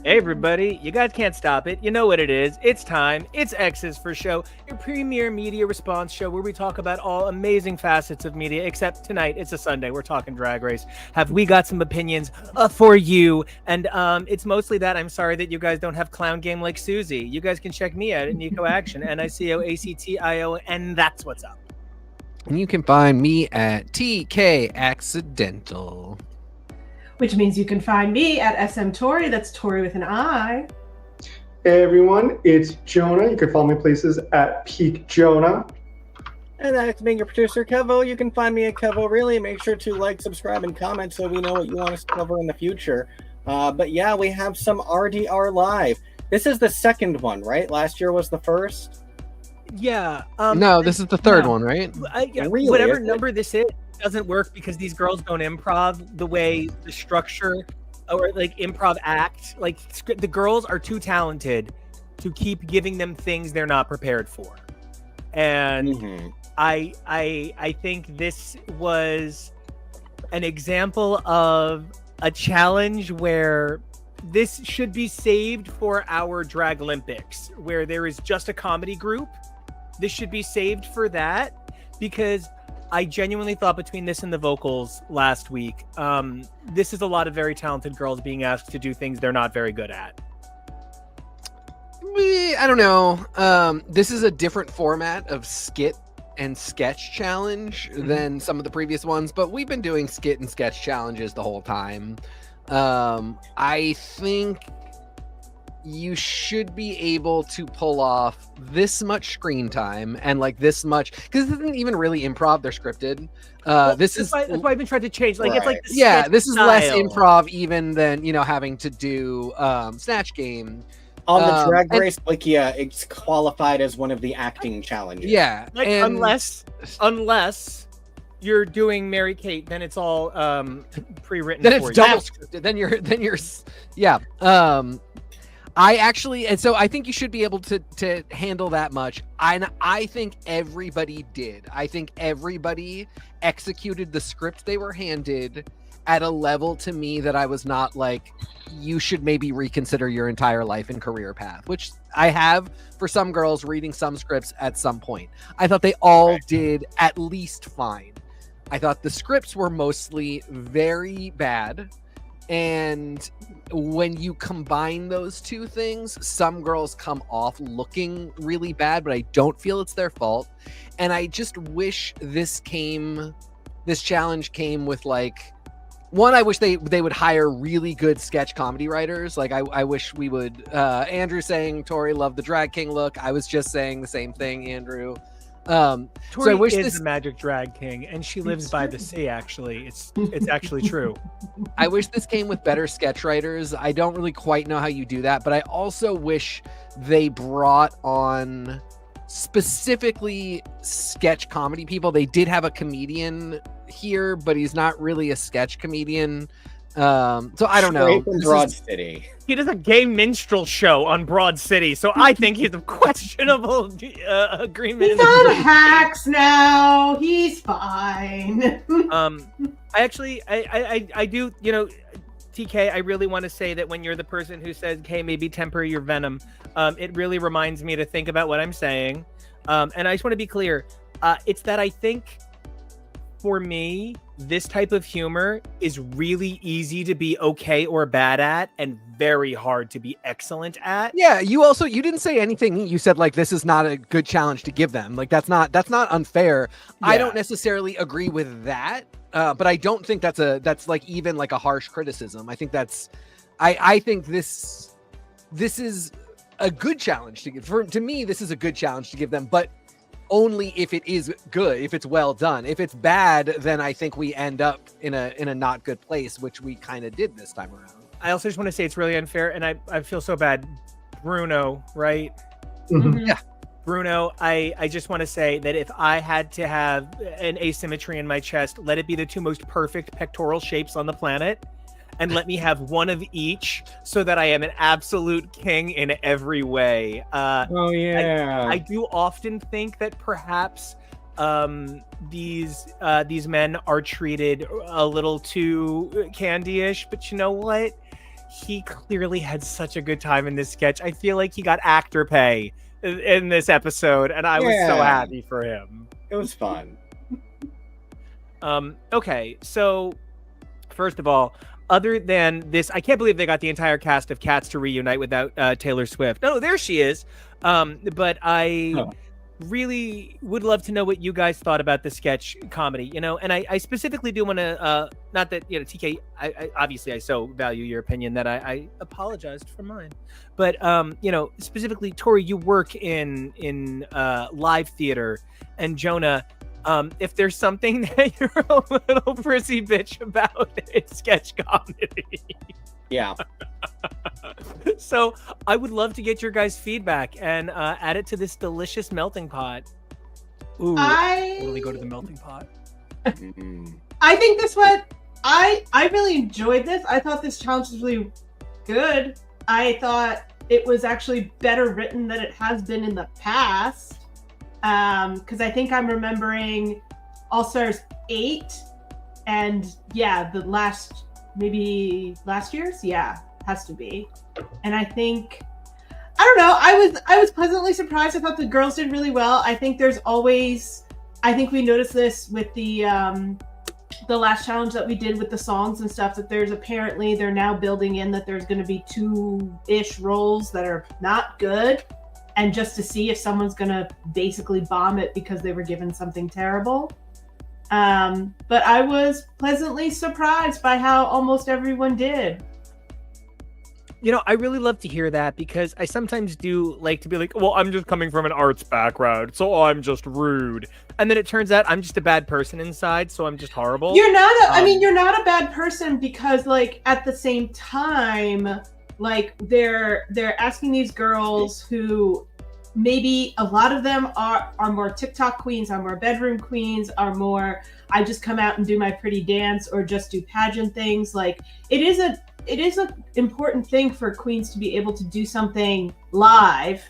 Hey everybody, you guys can't stop it. You know what it is. It's time. It's X's for Show, your premier media response show where we talk about all amazing facets of media, except tonight, it's a Sunday. We're talking Drag Race. Have we got some opinions for you? And it's mostly that I'm sorry that you guys don't have Clown Game like Susie. You guys can check me out at NICO Action, NICO, and that's what's up. And you can find me at TK Accidental. Which means you can find me at SM Tori. That's Tori with an I. Hey everyone, it's Jonah. You can follow me places at Peak Jonah. And that's being your producer, KEVO. You can find me at KEVO. Really, make sure to like, subscribe, and comment so we know what you want us to cover in the future. But yeah, we have some RDR live. This is the second one, right? Last year was the first. Yeah. No, this is the third one, right? Really? Whatever number this is doesn't work because these girls don't improv the way the structure or like improv act. Like the girls are too talented to keep giving them things they're not prepared for. And I think this was an example of a challenge where this should be saved for our Drag Olympics, where there is just a comedy group. This should be saved for that, because I genuinely thought between this and the vocals last week, this is a lot of very talented girls being asked to do things they're not very good at. I don't know. This is a different format of skit and sketch challenge than some of the previous ones, but we've been doing skit and sketch challenges the whole time. I think you should be able to pull off this much screen time and like this much, because this isn't even really improv, they're scripted. That's why I've been trying to change. Like, it's like the yeah, this is style. less improv even than, you know, having to do Snatch Game. On the Drag Race Wikia, it's qualified as one of the acting challenges. Yeah, like unless you're doing Mary Kate, then it's all pre-written. Then for it's you. double scripted. Then you're yeah. I actually, and so I think you should be able to handle that much. I think everybody did. I think everybody executed the script they were handed at a level to me that I was not like, you should maybe reconsider your entire life and career path, which I have for some girls reading some scripts at some point. I thought they all did at least fine. I thought the scripts were mostly very bad. And when you combine those two things, some girls come off looking really bad, but I don't feel it's their fault. And I just wish this challenge came with like, one, I wish they would hire really good sketch comedy writers. Like I wish we would, Andrew saying Tori loved the Drag King look. I was just saying the same thing, Andrew. Tori so I wish is the magic drag king, and she lives by the sea. Actually, it's actually true. I wish this came with better sketch writers. I don't really quite know how you do that, but I also wish they brought on specifically sketch comedy people. They did have a comedian here, but he's not really a sketch comedian. So I don't know. Broad City. He does a gay minstrel show on Broad City, so I think he's a questionable agreement. He's on hacks now. He's fine. I do, you know, TK, I really want to say that when you're the person who says, hey, maybe temper your venom, it really reminds me to think about what I'm saying. And I just want to be clear. It's that I think for me, this type of humor is really easy to be okay or bad at and very hard to be excellent at. Yeah, you didn't say anything. You said like this is not a good challenge to give them. Like that's not unfair. Yeah. I don't necessarily agree with that. But I don't think that's like even like a harsh criticism. I think I think this is a good challenge to give. To me, this is a good challenge to give them, but only if it is good, if it's well done. If it's bad, then I think we end up in a not good place, which we kind of did this time around. I also just want to say it's really unfair, and I feel so bad. Bruno, right? Mm-hmm. Yeah. Bruno, I just want to say that if I had to have an asymmetry in my chest, let it be the two most perfect pectoral shapes on the planet, and let me have one of each so that I am an absolute king in every way. Oh, yeah. I do often think that perhaps these men are treated a little too candy-ish, but you know what? he clearly had such a good time in this sketch. I feel like he got actor pay in this episode, and I was so happy for him. It was fun. Okay, so first of all, other than this, I can't believe they got the entire cast of Cats to reunite without Taylor Swift. No, there she is. But I really would love to know what you guys thought about the sketch comedy, you know, and I specifically do want to, not that, you know, TK, I obviously I so value your opinion that I apologized for mine, but, you know, specifically, Tori, you work in live theater, and Jonah, if there's something that you're a little prissy bitch about, it's sketch comedy. Yeah. So I would love to get your guys' feedback and add it to this delicious melting pot. Ooh, totally go to the melting pot. I think this one, I really enjoyed this. I thought this challenge was really good. I thought it was actually better written than it has been in the past. Because I think I'm remembering All Stars 8, and yeah, maybe last year's, has to be. And I think, I don't know, I was pleasantly surprised. I thought the girls did really well. I think we noticed this with the last challenge that we did with the songs and stuff, that they're now building in that there's going to be 2-ish roles that are not good, and just to see if someone's going to basically bomb it because they were given something terrible. But I was pleasantly surprised by how almost everyone did. You know, I really love to hear that, because I sometimes do like to be like, well, I'm just coming from an arts background, so I'm just rude. And then it turns out I'm just a bad person inside, so I'm just horrible. You're not you're not a bad person, because like at the same time, like they're asking these girls who maybe a lot of them are more TikTok queens, are more bedroom queens, are more I just come out and do my pretty dance or just do pageant things. Like it is an important thing for queens to be able to do something live,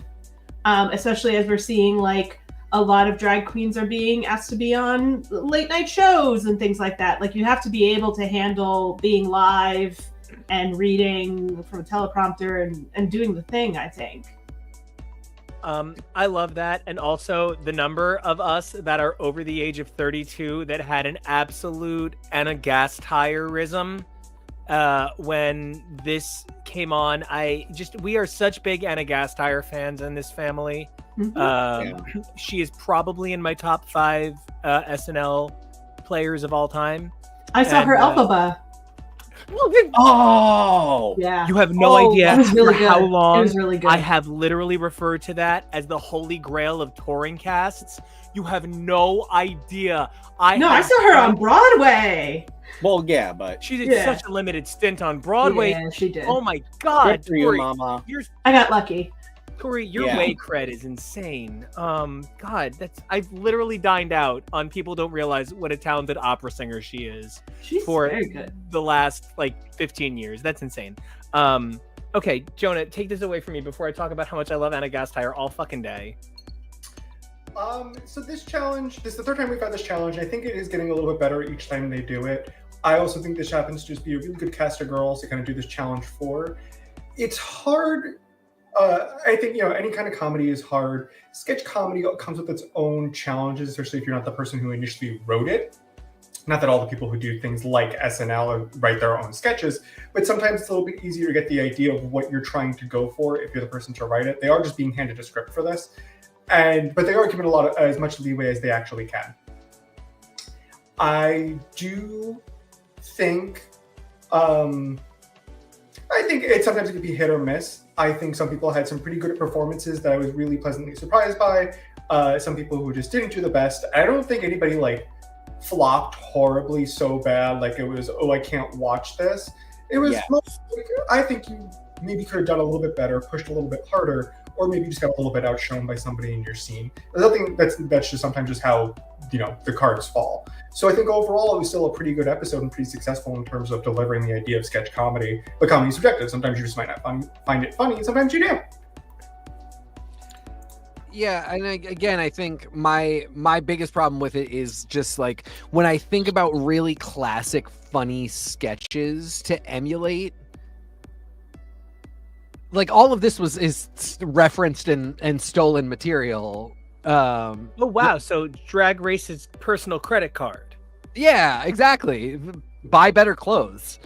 especially as we're seeing like a lot of drag queens are being asked to be on late night shows and things like that. Like you have to be able to handle being live and reading from a teleprompter and doing the thing, I think. I love that. And also the number of us that are over the age of 32 that had an absolute Anna Gasteyerism when this came on. We are such big Anna Gasteyer fans in this family. She is probably in my top 5 SNL players of all time. I saw her Elphaba. Oh, yeah. You have no idea really how good. long It was really good. I have literally referred to that as the holy grail of touring casts. You have no idea. I saw her on Broadway. Well, yeah, but she did such a limited stint on Broadway. Yeah, she did. Oh my God, good for you, Mama. I got lucky. Tori, your way cred is insane. God, I've literally dined out on people don't realize what a talented opera singer she is. She's for very good. The last 15 years. That's insane. Okay, Jonah, take this away from me before I talk about how much I love Anna Gasteyer all fucking day. So this challenge, this is the third time we've had this challenge. I think it is getting a little bit better each time they do it. I also think this happens to just be a really good cast of girls to kind of do this challenge for. It's hard. I think, any kind of comedy is hard. Sketch comedy comes with its own challenges, especially if you're not the person who initially wrote it. Not that all the people who do things like SNL write their own sketches, but sometimes it's a little bit easier to get the idea of what you're trying to go for if you're the person to write it. They are just being handed a script for this, but they are given as much leeway as they actually can. I do think, sometimes it could be hit or miss. I think some people had some pretty good performances that I was really pleasantly surprised by. Some people who just didn't do the best. I don't think anybody flopped horribly so bad. Like it was, I can't watch this. It was, I think you maybe could have done a little bit better, pushed a little bit harder, or maybe just got a little bit outshone by somebody in your scene. I think that's just sometimes just how, the cards fall. So I think overall it was still a pretty good episode and pretty successful in terms of delivering the idea of sketch comedy. But comedy is subjective. Sometimes you just might not find it funny, and sometimes you do. Yeah, and again, I think my biggest problem with it is just when I think about really classic funny sketches to emulate, like all of this is referenced and stolen material. Oh wow! So Drag Race's personal credit card. Yeah, exactly. Buy better clothes.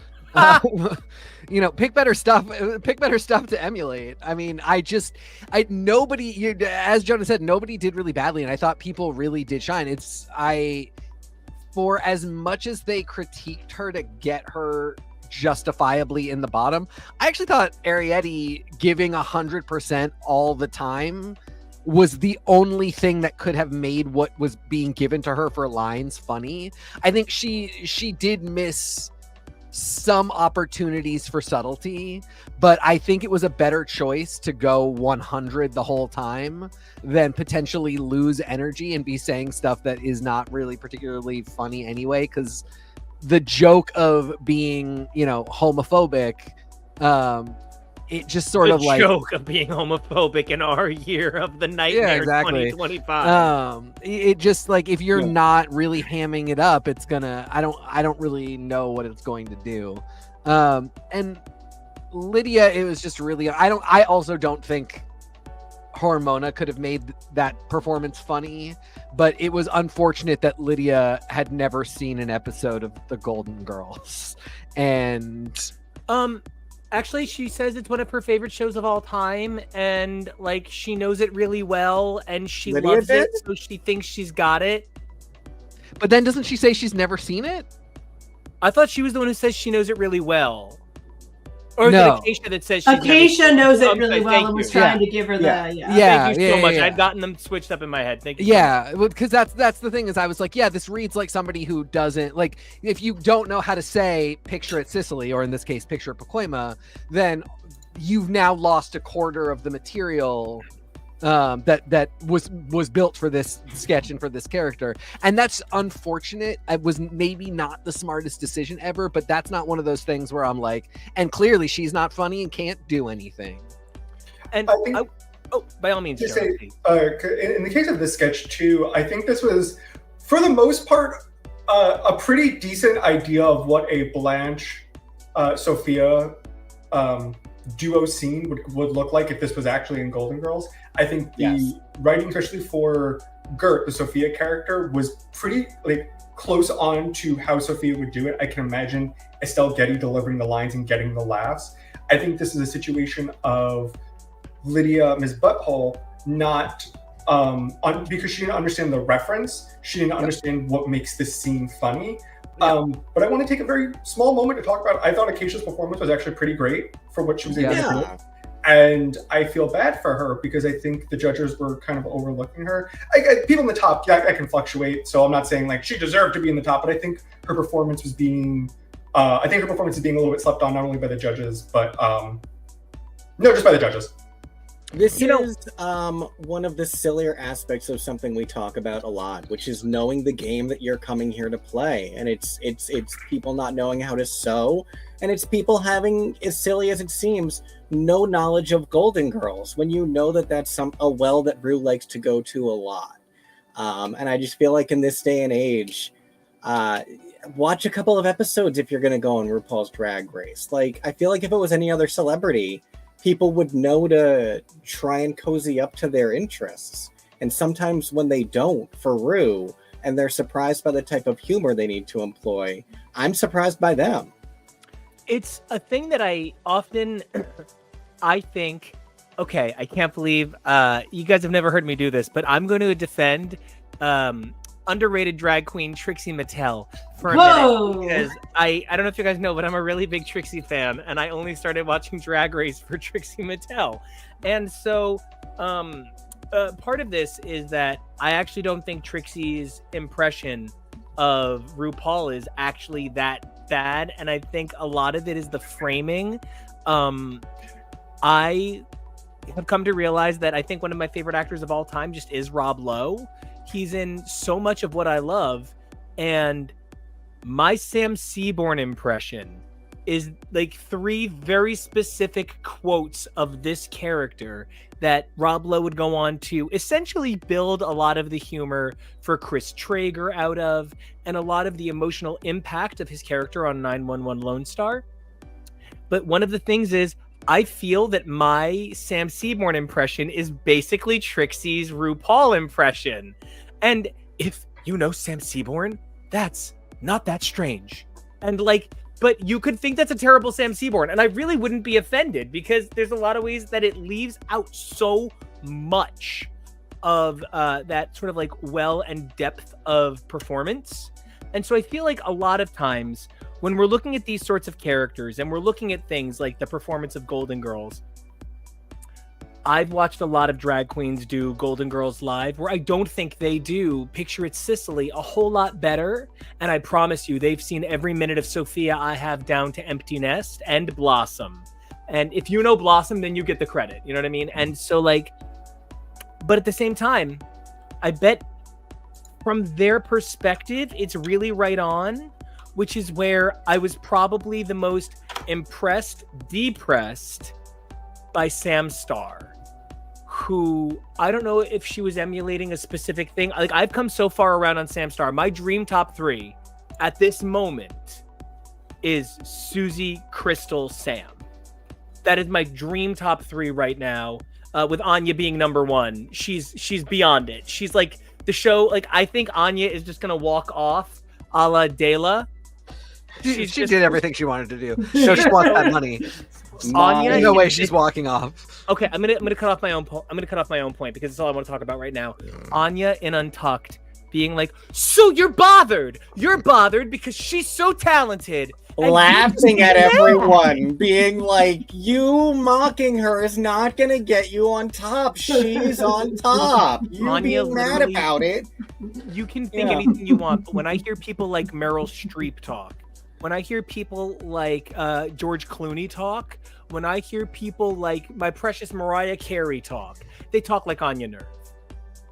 You know, pick better stuff to emulate. I mean, nobody, as Jonah said, nobody did really badly, and I thought people really did shine. For as much as they critiqued her to get her justifiably in the bottom, I actually thought Arietti giving 100% all the time was the only thing that could have made what was being given to her for lines funny. I think she did miss some opportunities for subtlety, but I think it was a better choice to go 100 the whole time than potentially lose energy and be saying stuff that is not really particularly funny anyway, because the joke of being, homophobic, it just sort of like joke of being homophobic in our year of the nightmare 2025. It just like, if you're not really hamming it up, it's gonna, I don't really know what it's going to do. And Lydia, it was just really, I also don't think Hormona could have made that performance funny, but it was unfortunate that Lydia had never seen an episode of The Golden Girls. And actually, she says it's one of her favorite shows of all time, and like she knows it really well, and she loves it, so she thinks she's got it. But then doesn't she say she's never seen it? I thought she was the one who says she knows it really well. Or no. is it Acacia that says she's Acacia knows it really well and was trying to give her the Thank you so much. I'd gotten them switched up in my head. Thank you. Yeah, because that's the thing, is I was like, yeah, this reads like somebody who doesn't, like, if you don't know how to say picture at Sicily, or in this case picture at Pacoima, then you've now lost a quarter of the material that was built for this sketch and for this character. And that's unfortunate. It was maybe not the smartest decision ever, but that's not one of those things where I'm like, and clearly she's not funny and can't do anything. And by all means, just say, in the case of this sketch too, I think this was, for the most part, a pretty decent idea of what a Blanche Sophia duo scene would look like if this was actually in Golden Girls. I think the writing, especially for Gert, the Sophia character, was pretty close on to how Sophia would do it. I can imagine Estelle Getty delivering the lines and getting the laughs. I think this is a situation of Lydia, Ms. Butthole, not because she didn't understand the reference, she didn't understand what makes this scene funny. But I want to take a very small moment to talk about, I thought Acacia's performance was actually pretty great for what she was able to do. And I feel bad for her because I think the judges were kind of overlooking her. People in the top, I can fluctuate, so I'm not saying like she deserved to be in the top, but I think her performance was being, a little bit slept on, not only by the judges, but just by the judges. This is one of the sillier aspects of something we talk about a lot, which is knowing the game that you're coming here to play. And it's people not knowing how to sew, and it's people having, as silly as it seems, no knowledge of Golden Girls, when you know that that's a well that Rue likes to go to a lot. And I just feel like in this day and age, watch a couple of episodes if you're going to go on RuPaul's Drag Race. Like, I feel like if it was any other celebrity, people would know to try and cozy up to their interests. And sometimes when they don't, for Rue, and they're surprised by the type of humor they need to employ, I'm surprised by them. It's a thing that I often, I think, okay, I can't believe you guys have never heard me do this, but I'm going to defend underrated drag queen Trixie Mattel for a minute, because I don't know if you guys know, but I'm a really big Trixie fan, and I only started watching Drag Race for Trixie Mattel. And so part of this is that I actually don't think Trixie's impression of RuPaul is actually that bad, and I think a lot of it is the framing. I have come to realize that I think one of my favorite actors of all time just is Rob Lowe. He's in so much of what I love, and my Sam Seaborn impression is like 3 very specific quotes of this character that Rob Lowe would go on to essentially build a lot of the humor for Chris Traeger out of, and a lot of the emotional impact of his character on 911 Lone Star. But one of the things is, I feel that my Sam Seaborn impression is basically Trixie's RuPaul impression. And if you know Sam Seaborn, that's not that strange. And like, but you could think that's a terrible Sam Seaborn, and I really wouldn't be offended because there's a lot of ways that it leaves out so much of that sort of like well and depth of performance. And so I feel like a lot of times when we're looking at these sorts of characters and we're looking at things like the performance of Golden Girls, I've watched a lot of drag queens do Golden Girls live where I don't think they do Picture It Sicily a whole lot better. And I promise you, they've seen every minute of Sophia I have down to Empty Nest and Blossom. And if you know Blossom, then you get the credit. You know what I mean? And so like, but at the same time, I bet from their perspective, it's really right on, which is where I was probably the most depressed by Sam Starr, who I don't know if she was emulating a specific thing. Like, I've come so far around on Sam Starr. My dream top 3 at this moment is Susie, Crystal, Sam. That is my dream top 3 right now. With Anya being number 1, she's beyond it. She's like the show. Like, I think Anya is just gonna walk off, a la Dela. She did everything she wanted to do. So she wants that money. Anya, no way she's walking off. Okay, I'm gonna cut off my own. I'm gonna cut off my own point because it's all I want to talk about right now. Anya in Untucked being like, so you're bothered because she's so talented. Laughing at everyone, being like, you mocking her is not gonna get you on top. She's on top. You Anya being mad about it. You can think anything you want, but when I hear people like Meryl Streep talk, when I hear people like George Clooney talk, when I hear people like my precious Mariah Carey talk, they talk like Anya Nerve.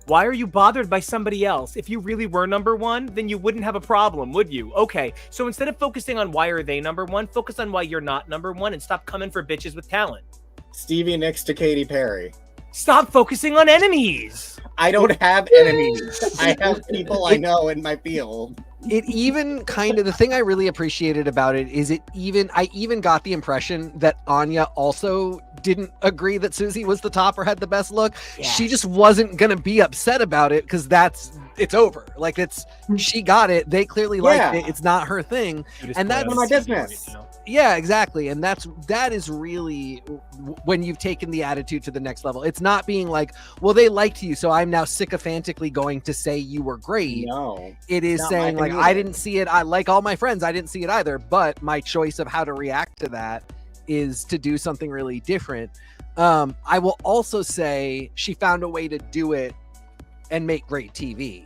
Why are you bothered by somebody else? If you really were number 1, then you wouldn't have a problem, would you? Okay, so instead of focusing on why are they number 1, focus on why you're not number 1 and stop coming for bitches with talent. Stevie Nicks to Katy Perry. Stop focusing on enemies. I don't have enemies. I have people I know in my field. It even kind of, the thing I really appreciated about it is I even got the impression that Anya also didn't agree that Susie was the top or had the best look. Yeah. She just wasn't going to be upset about it because it's over. Like, she got it. They clearly liked it. It's not her thing. And that's my business. Yeah, exactly. And that is really when you've taken the attitude to the next level. It's not being like, well, they liked you, so I'm now sycophantically going to say you were great. No. It is saying, like, I didn't see it. I like all my friends. I didn't see it either. But my choice of how to react to that is to do something really different. I will also say she found a way to do it and make great TV.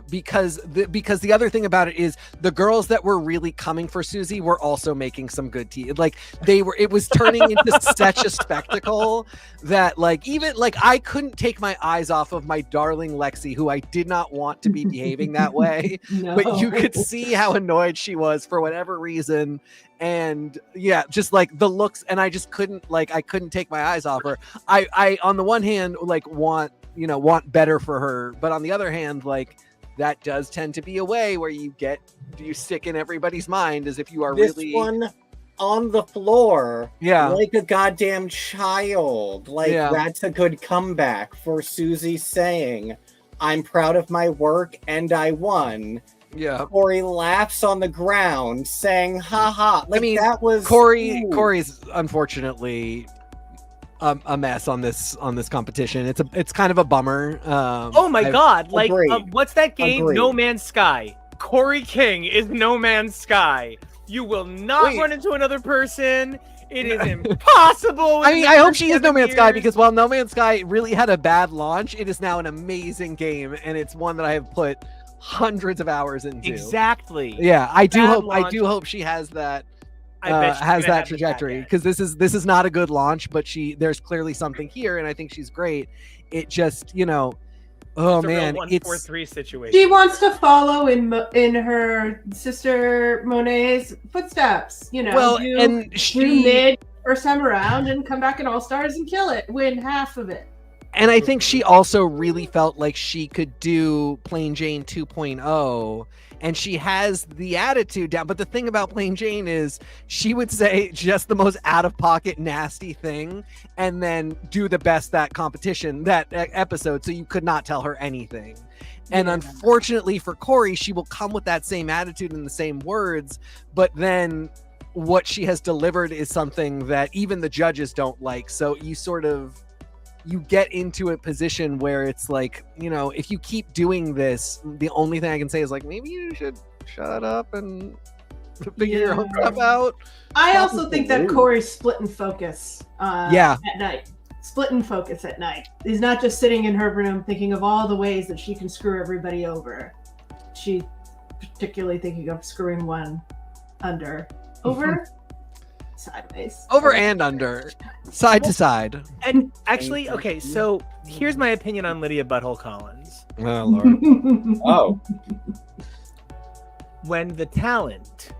Because the other thing about it is the girls that were really coming for Susie were also making some good tea. Like, it was turning into such a spectacle that like, even like, I couldn't take my eyes off of my darling Lexi, who I did not want to be behaving that way. No. But you could see how annoyed she was for whatever reason. And yeah, just like the looks, and I just couldn't take my eyes off her. I on the one hand, like, want better for her, but on the other hand, like, that does tend to be a way where you stick in everybody's mind as if you are this really one on the floor, yeah, like a goddamn child. Like, that's a good comeback for Susie saying, I'm proud of my work and I won. Yeah. Corey laughs on the ground saying, ha ha. Like, I mean, that was Corey's unfortunately a mess on this competition. It's kind of a bummer. Oh my god! Like, what's that game? Agreed. No Man's Sky. Corey King is No Man's Sky. You will not run into another person. It is impossible. I mean, I hope she is No Man's Sky, because while No Man's Sky really had a bad launch, it is now an amazing game, and it's one that I have put hundreds of hours into. Exactly. Yeah, I do hope she has that. Has that trajectory, because this is not a good launch, but there's clearly something here, and I think she's great. It just, oh man, it's 1-4-3 situation. She wants to follow in her sister Monet's footsteps, Well, and do mid first time around and come back in All Stars and kill it, win half of it. And I think she also really felt like she could do Plain Jane 2.0, and she has the attitude down. But the thing about Plain Jane is she would say just the most out-of-pocket nasty thing and then do the best that episode, so you could not tell her anything. And unfortunately for Corey, she will come with that same attitude and the same words, but then what she has delivered is something that even the judges don't like. So you get into a position where it's like, if you keep doing this, the only thing I can say is like, maybe you should shut up and figure your own stuff out. I also think that Corey's split in focus at night. Split in focus at night. He's not just sitting in her room thinking of all the ways that she can screw everybody over. She's particularly thinking of screwing one over, sideways. Over and under, side to side. And actually, okay, so here's my opinion on Lydia Butthole Collins. Oh, Lord. Oh. When the talent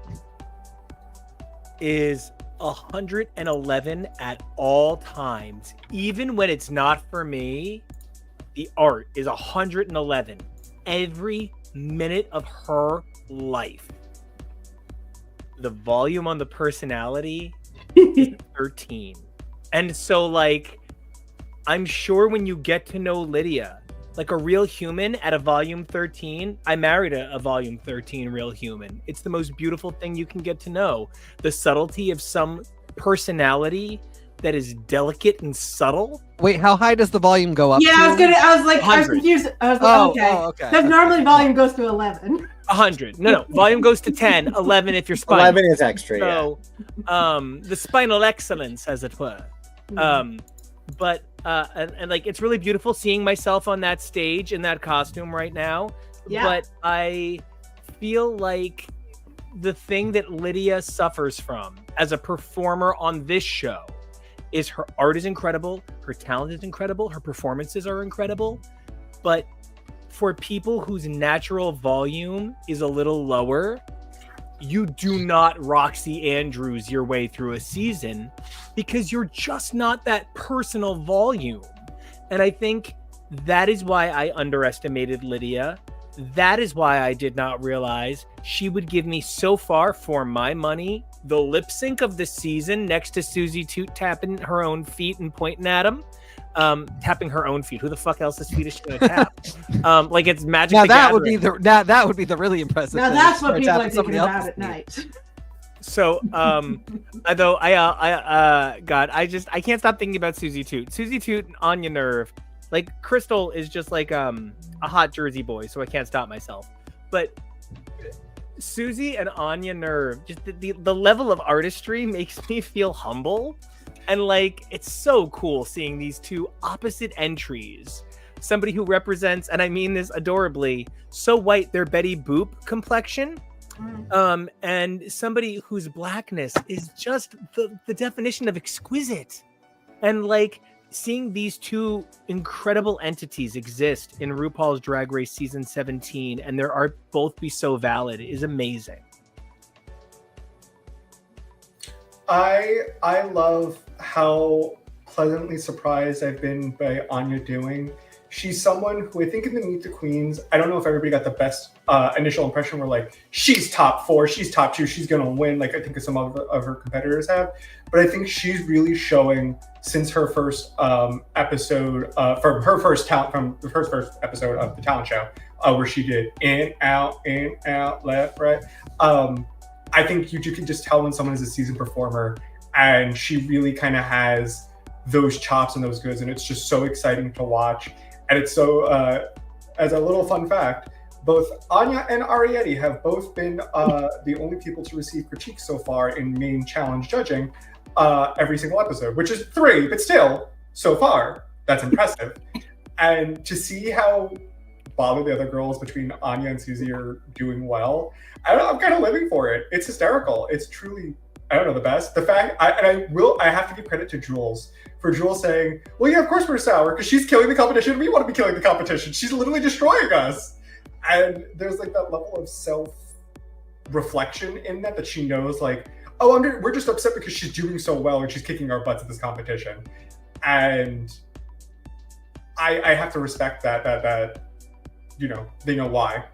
is 111 at all times, even when it's not for me, the art is 111 every minute of her life. The volume on the personality is 13. And so, like, I'm sure when you get to know Lydia, like a real human at a volume 13, I married a volume 13 real human. It's the most beautiful thing you can get to know. The subtlety of some personality that is delicate and subtle. Wait, how high does the volume go up? Yeah, to? I was 100. confused. I was like, okay. Because normally volume goes to 11. 100. No. Volume goes to 10, 11 if you're spinal. 11 is extra, so, the spinal excellence, as it were. But like, it's really beautiful seeing myself on that stage in that costume right now. Yeah. But I feel like the thing that Lydia suffers from as a performer on this show is her art is incredible, her talent is incredible, her performances are incredible, but for people whose natural volume is a little lower, you do not Roxy Andrews your way through a season because you're just not that personal volume. And I think that is why I underestimated Lydia. That is why I did not realize she would give me so far for my money the lip sync of the season next to Susie Toot tapping her own feet and pointing at him. Tapping her own feet. Who the fuck else's feet is she gonna tap? Like it's Magic. Now that would be the really impressive. Now thing. that's what people are thinking about at night. So, although God, I can't stop thinking about Susie Toot. Susie Toot and Anya Nerve. Like Crystal is just like a hot Jersey boy, so I can't stop myself. But Susie and Anya Nerve, just the level of artistry makes me feel humble. And like, it's so cool seeing these two opposite entries. Somebody who represents, and I mean this adorably, so white they're Betty Boop complexion. And somebody whose blackness is just the definition of exquisite. And like, seeing these two incredible entities exist in RuPaul's Drag Race season 17 and their art both be so valid is amazing. I love how pleasantly surprised I've been by Anya doing. She's someone who I think in the Meet the Queens, I don't know if everybody got the best initial impression where like, she's top 4, she's top 2, she's going to win. Like I think some of her competitors have. But I think she's really showing since her first episode, from the first episode of the talent show, where she did in, out, left, right. I think you can just tell when someone is a seasoned performer and she really kind of has those chops and those goods. And it's just so exciting to watch. And it's so, as a little fun fact, both Anya and Arietti have both been the only people to receive critiques so far in main challenge judging every single episode, which is 3, but still, so far, that's impressive. And to see how bothered the other girls between Anya and Susie are doing well, I'm kind of living for it. It's hysterical. It's truly, I don't know, the best. The fact, I have to give credit to Jules for Jules saying, well, yeah, of course we're sour because she's killing the competition. We want to be killing the competition. She's literally destroying us. And there's like that level of self-reflection in that she knows like, oh, we're just upset because she's doing so well and she's kicking our butts at this competition. And I have to respect that they know why.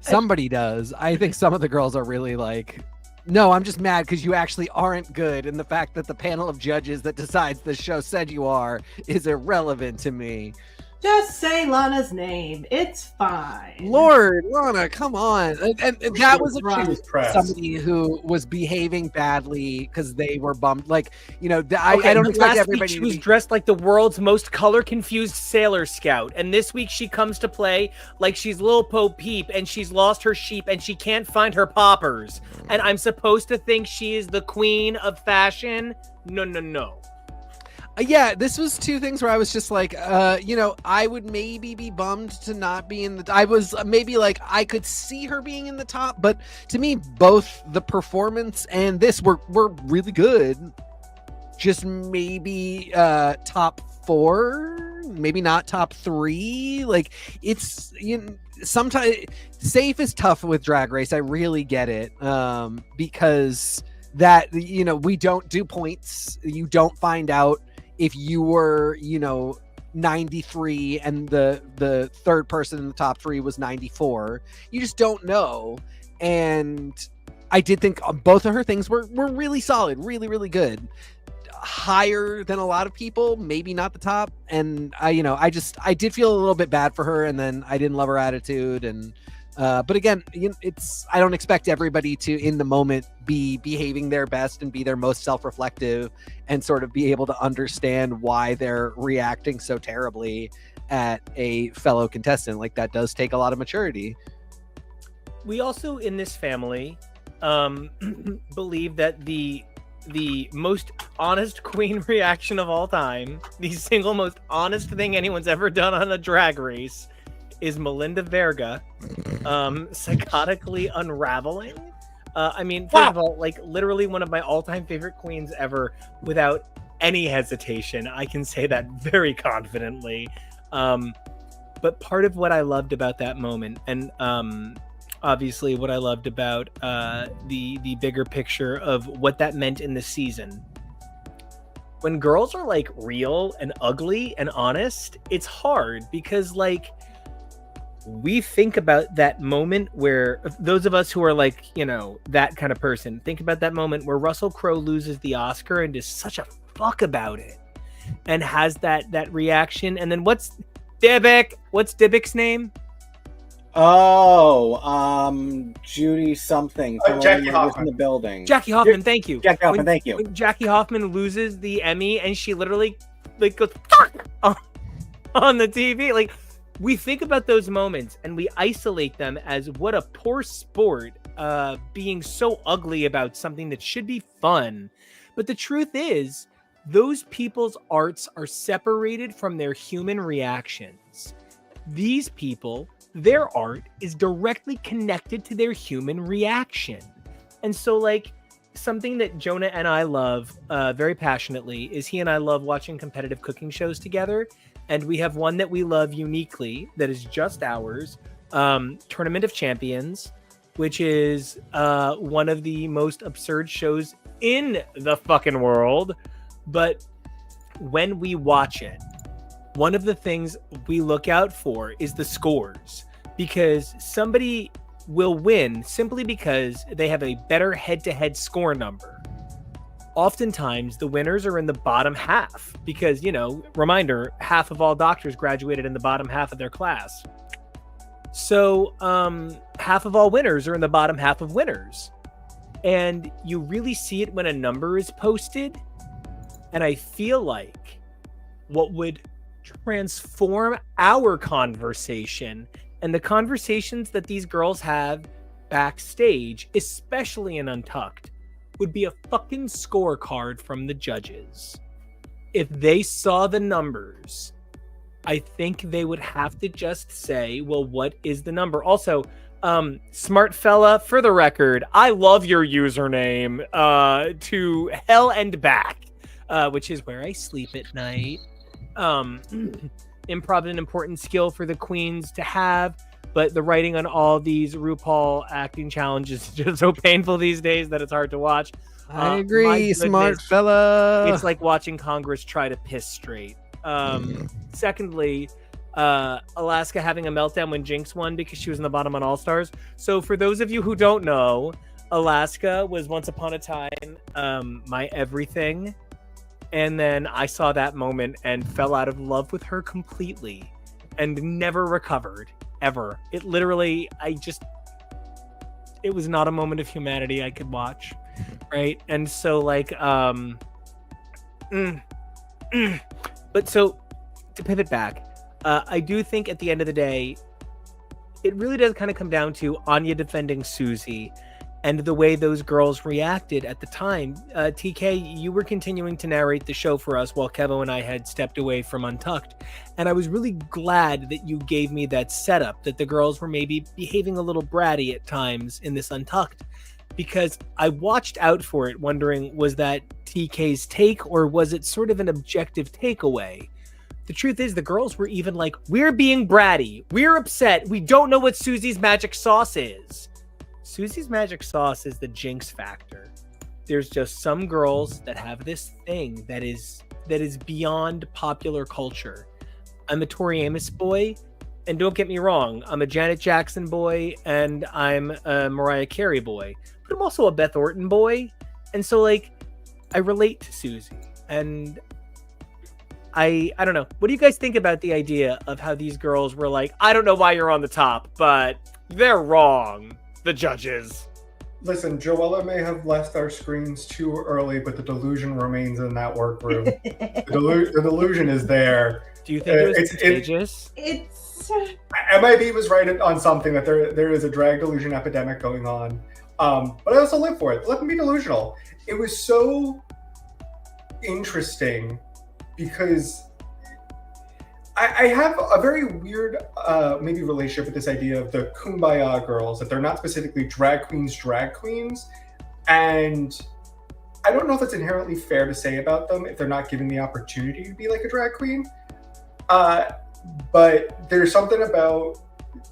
Somebody does. I think some of the girls are really like, no, I'm just mad because you actually aren't good, and the fact that the panel of judges that decides the show said you are is irrelevant to me. Just say Lana's name. It's fine. Lord, Lana, come on. And that was Right. somebody who was behaving badly because they were bummed. Like, Okay, I don't but expect last everybody week she to was be... dressed like the world's most color-confused Sailor Scout, and this week she comes to play like she's Lil Bo Peep, and she's lost her sheep, and she can't find her poppers. And I'm supposed to think she is the queen of fashion? No. Yeah, this was two things where I was just like, I would maybe be bummed to not be in the... I was maybe like, I could see her being in the top, but to me, both the performance and this were really good. Just maybe top 4, maybe not top 3. Like, it's... sometimes safe is tough with Drag Race. I really get it, because that, we don't do points. You don't find out if you were, 93 and the third person in the top 3 was 94. You just don't know. And I did think both of her things were really solid, really, really good. Higher than a lot of people, maybe not the top. And I did feel a little bit bad for her, and then I didn't love her attitude. And but again, I don't expect everybody to in the moment be behaving their best and be their most self-reflective and sort of be able to understand why they're reacting so terribly at a fellow contestant. Like, that does take a lot of maturity. We also, in this family, believe that the most honest queen reaction of all time, the single most honest thing anyone's ever done on a Drag Race, is Melinda Verga psychotically unraveling. First of all, like, literally one of my all-time favorite queens ever, without any hesitation. I can say that very confidently. But part of what I loved about that moment, and obviously what I loved about the bigger picture of what that meant in the season, when girls are like real and ugly and honest, it's hard because, like, we think about that moment where those of us who are like, that kind of person, think about that moment where Russell Crowe loses the Oscar and is such a fuck about it and has that reaction. And then what's Dybbuk's name? Oh, Judy something. Jackie Hoffman. In the building. Jackie Hoffman, thank you. Jackie Hoffman, thank you. When Jackie Hoffman loses the Emmy and she literally like goes on the TV, like, we think about those moments and we isolate them as what a poor sport, being so ugly about something that should be fun. But the truth is, those people's arts are separated from their human reactions. These people, their art is directly connected to their human reaction. And so, like, something that Jonah and I love very passionately is he and I love watching competitive cooking shows together. And we have one that we love uniquely that is just ours, Tournament of Champions, which is one of the most absurd shows in the fucking world. But when we watch it, one of the things we look out for is the scores, because somebody will win simply because they have a better head-to-head score number. Oftentimes, the winners are in the bottom half because, reminder, half of all doctors graduated in the bottom half of their class. So half of all winners are in the bottom half of winners. And you really see it when a number is posted. And I feel like what would transform our conversation and the conversations that these girls have backstage, especially in Untucked, would be a fucking scorecard from the judges. If they saw the numbers, I think they would have to just say, well, what is the number? Also, smart fella, for the record, I love your username to hell and back, which is where I sleep at night. Improv is an important skill for the queens to have, but the writing on all these RuPaul acting challenges is just so painful these days that it's hard to watch. I agree, smart fella. It's like watching Congress try to piss straight. Secondly, Alaska having a meltdown when Jinx won because she was in the bottom on All Stars. So for those of you who don't know, Alaska was once upon a time my everything. And then I saw that moment and fell out of love with her completely and never recovered, ever. It literally, it was not a moment of humanity I could watch, right? And so, like, but so, to pivot back, I do think at the end of the day, it really does kind of come down to Anya defending Susie and the way those girls reacted at the time. TK, you were continuing to narrate the show for us while KEVO and I had stepped away from Untucked. And I was really glad that you gave me that setup, that the girls were maybe behaving a little bratty at times in this Untucked, because I watched out for it wondering, was that TK's take or was it sort of an objective takeaway? The truth is the girls were even like, we're being bratty. We're upset. We don't know what Susie's magic sauce is. Susie's magic sauce is the Jinx factor. There's just some girls that have this thing that is beyond popular culture. I'm a Tori Amos boy, and don't get me wrong, I'm a Janet Jackson boy, and I'm a Mariah Carey boy, but I'm also a Beth Orton boy, and so like I relate to Susie, and I don't know. What do you guys think about the idea of how these girls were like, I don't know why you're on the top, but they're wrong. The judges. Listen, Joella may have left our screens too early, but the delusion remains in that workroom. The delusion is there. Do you think it was contagious? MIB was right on something, that there is a drag delusion epidemic going on. But I also live for it. Let them be delusional. It was so interesting because I have a very weird maybe relationship with this idea of the Kumbaya girls, that they're not specifically drag queens, and I don't know if it's inherently fair to say about them if they're not given the opportunity to be like a drag queen. But there's something about